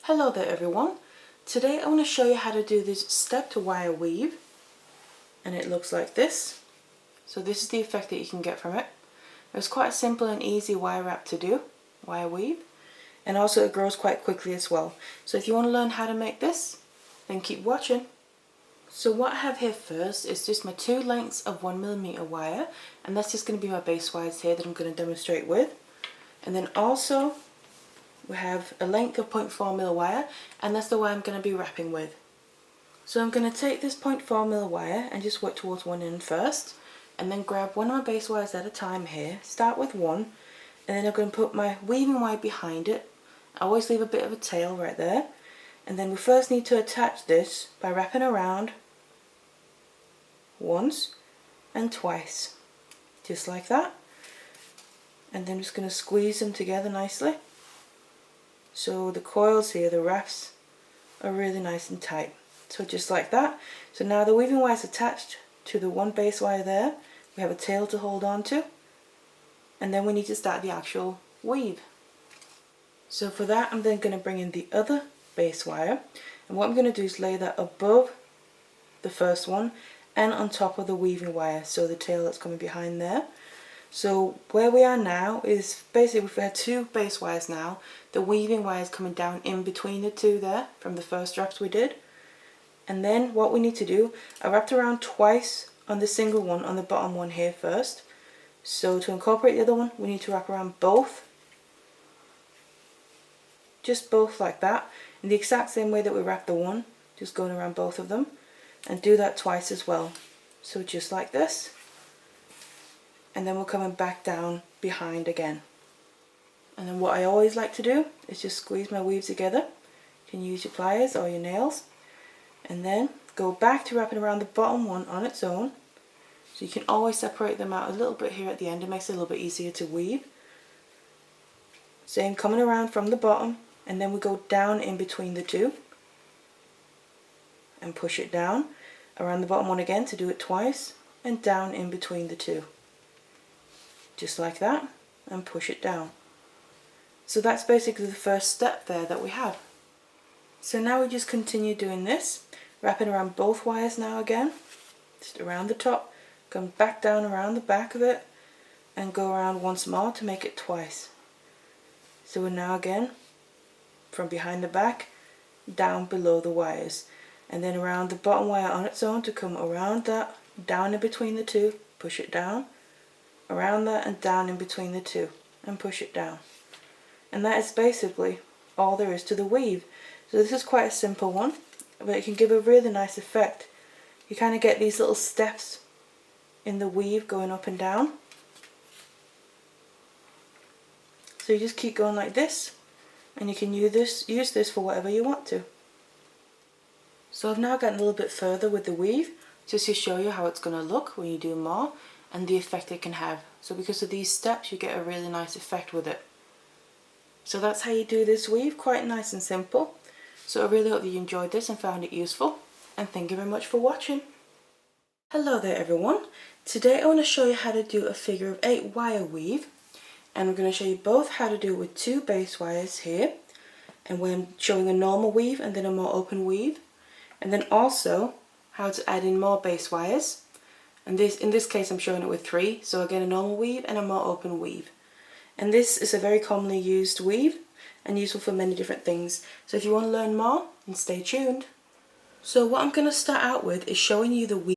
Hello there everyone. Today I want to show you how to do this stepped wire weave, and it looks like this. So this is the effect that you can get from it. It's quite a simple and easy wire wrap to do, wire weave, and also it grows quite quickly as well. So if you want to learn how to make this, then keep watching. So what I have here first is just my two lengths of 1mm wire, and that's just going to be my base wires here that I'm going to demonstrate with. And then also we have a length of 0.4mm wire, and that's the wire I'm going to be wrapping with. So I'm going to take this 0.4mm wire and just work towards one end first, and then grab one of my base wires at a time here, start with one, and then I'm going to put my weaving wire behind it. I always leave a bit of a tail right there, and then we first need to attach this by wrapping around once and twice, just like that, and then I'm just going to squeeze them together nicely. So the coils here, the wraps, are really nice and tight. So just like that. So now the weaving wire is attached to the one base wire there. We have a tail to hold on to. And then we need to start the actual weave. So for that I'm then going to bring in the other base wire. And what I'm going to do is lay that above the first one and on top of the weaving wire. So the tail that's coming behind there. So where we are now is basically we've got two base wires now. The weaving wire is coming down in between the two there from the first wraps we did. And then what we need to do, I wrapped around twice on the single one on the bottom one here first. So to incorporate the other one we need to wrap around both. Just both like that. In the exact same way that we wrapped the one, just going around both of them. And do that twice as well. So just like this. And then we're coming back down behind again. And then what I always like to do is just squeeze my weave together. You can use your pliers or your nails. And then go back to wrapping around the bottom one on its own. So you can always separate them out a little bit here at the end. It makes it a little bit easier to weave. Same, coming around from the bottom, and then we go down in between the two. And push it down. Around the bottom one again to do it twice. And down in between the two. Just like that, and push it down. So that's basically the first step there that we have. So now we just continue doing this, wrapping around both wires now again, just around the top, come back down around the back of it, and go around once more to make it twice. So we're now again, from behind the back, down below the wires, and then around the bottom wire on its own to come around that, down in between the two, push it down, around that and down in between the two and push it down. And that is basically all there is to the weave. So this is quite a simple one, but it can give a really nice effect. You kind of get these little steps in the weave going up and down. So you just keep going like this, and you can use this for whatever you want to. So I've now gotten a little bit further with the weave, just to show you how it's going to look when you do more, and the effect it can have. So because of these steps you get a really nice effect with it. So that's how you do this weave, quite nice and simple. So I really hope that you enjoyed this and found it useful, and thank you very much for watching. Hello there everyone. Today I want to show you how to do a figure of 8 wire weave, and I'm going to show you both how to do it with two base wires here, and when showing a normal weave and then a more open weave, and then also how to add in more base wires. And in this case I'm showing it with 3, so again a normal weave and a more open weave. And this is a very commonly used weave and useful for many different things. So if you want to learn more, then stay tuned. So what I'm going to start out with is showing you the weave.